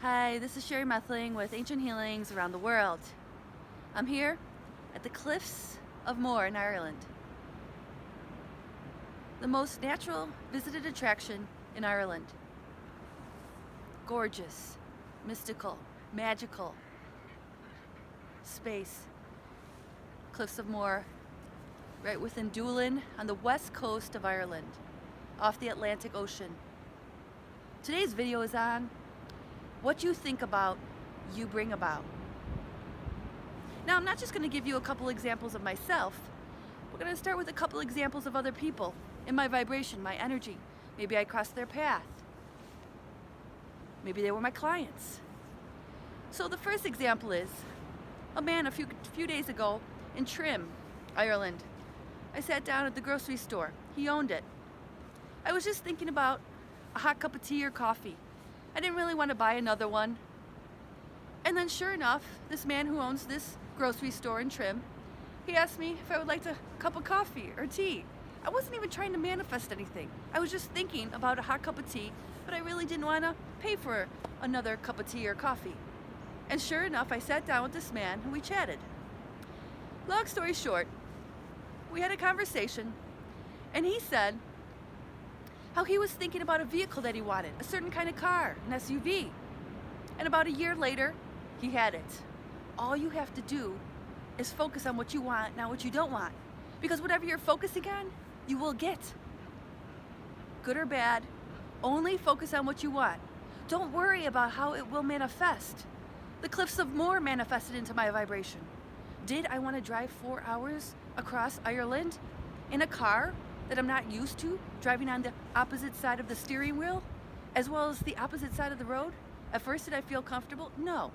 Hi, this is Sherry Methling with Ancient Healings Around the World. I'm here at the cliffs of Moher in Ireland. The most natural visited attraction in Ireland. Gorgeous, mystical, magical space. Cliffs of Moher, right within Doolin on the west coast of Ireland, off the Atlantic Ocean. Today's video is on what you think about, you bring about. Now, I'm not just going to give you a couple examples of myself. We're going to start with a couple examples of other people in my vibration, my energy. Maybe I crossed their path. Maybe they were my clients. So the first example is a man a few days ago in Trim, Ireland. I sat down at the grocery store. He owned it. I was just thinking about a hot cup of tea or coffee. I didn't really want to buy another one. And then sure enough, this man who owns this grocery store in Trim, he asked me if I would like a cup of coffee or tea. I wasn't even trying to manifest anything. I was just thinking about a hot cup of tea, but I really didn't want to pay for another cup of tea or coffee. And sure enough, I sat down with this man and we chatted. Long story short, we had a conversation and he said how he was thinking about a vehicle that he wanted, a certain kind of car, an SUV. And about a year later, he had it. All you have to do is focus on what you want, not what you don't want. Because whatever you're focusing on, you will get. Good or bad, only focus on what you want. Don't worry about how it will manifest. The cliffs of Moher manifested into my vibration. Did I want to drive 4 hours across Ireland in a car that I'm not used to, driving on the opposite side of the steering wheel, as well as the opposite side of the road? At first, did I feel comfortable? No.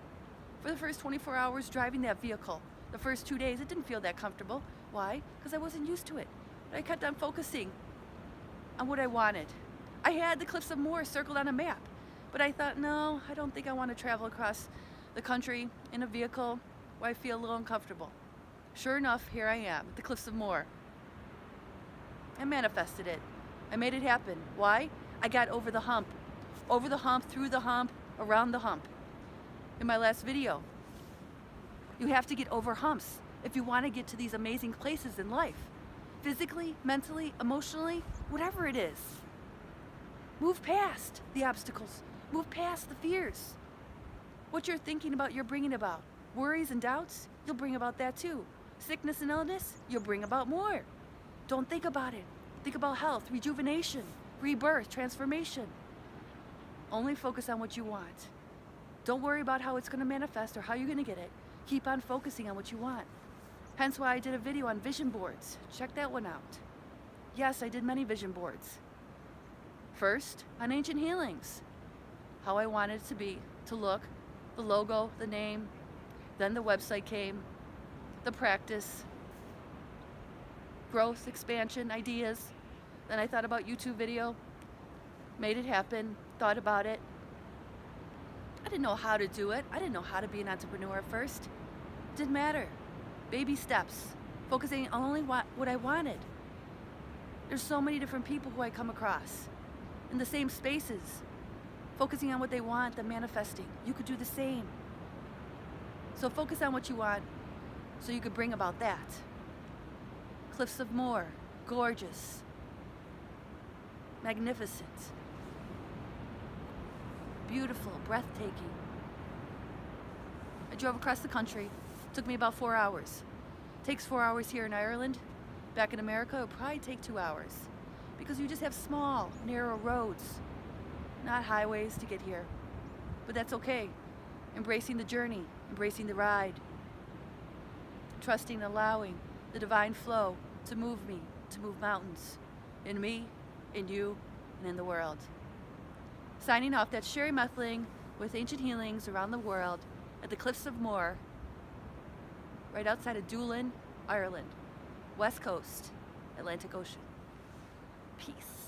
For the first 24 hours driving that vehicle, the first 2 days, it didn't feel that comfortable. Why? Because I wasn't used to it. But I kept on focusing on what I wanted. I had the cliffs of Moher circled on a map, but I thought, no, I don't think I want to travel across the country in a vehicle where I feel a little uncomfortable. Sure enough, here I am at the cliffs of Moher. I manifested it. I made it happen. Why? I got over the hump. Over the hump, through the hump, around the hump. In my last video, you have to get over humps if you want to get to these amazing places in life. Physically, mentally, emotionally, whatever it is. Move past the obstacles. Move past the fears. What you're thinking about, you're bringing about. Worries and doubts, you'll bring about that too. Sickness and illness, you'll bring about more. Don't think about it. Think about health, rejuvenation, rebirth, transformation. Only focus on what you want. Don't worry about how it's going to manifest or how you're going to get it. Keep on focusing on what you want. Hence why I did a video on vision boards. Check that one out. Yes, I did many vision boards. First, on Ancient Healings. How I wanted it to be, to look, the logo, the name. Then the website came, the practice, growth, expansion, ideas. Then I thought about YouTube video, made it happen, thought about it. I didn't know how to do it. I didn't know how to be an entrepreneur at first. Didn't matter. Baby steps, focusing on only what I wanted. There's so many different people who I come across in the same spaces, focusing on what they want, the manifesting. You could do the same. So focus on what you want so you could bring about that. Cliffs of Moher, gorgeous, magnificent, beautiful, breathtaking. I drove across the country. Took me about 4 hours. Takes 4 hours here in Ireland. Back in America, it would probably take 2 hours because you just have small, narrow roads, not highways to get here. But that's okay. Embracing the journey, embracing the ride, trusting and allowing the divine flow to move me, to move mountains in me, in you, and in the world. Signing off, that's Sherry Methling with Ancient Healings Around the World at the cliffs of Moher, right outside of Doolin, Ireland, West Coast, Atlantic Ocean. Peace.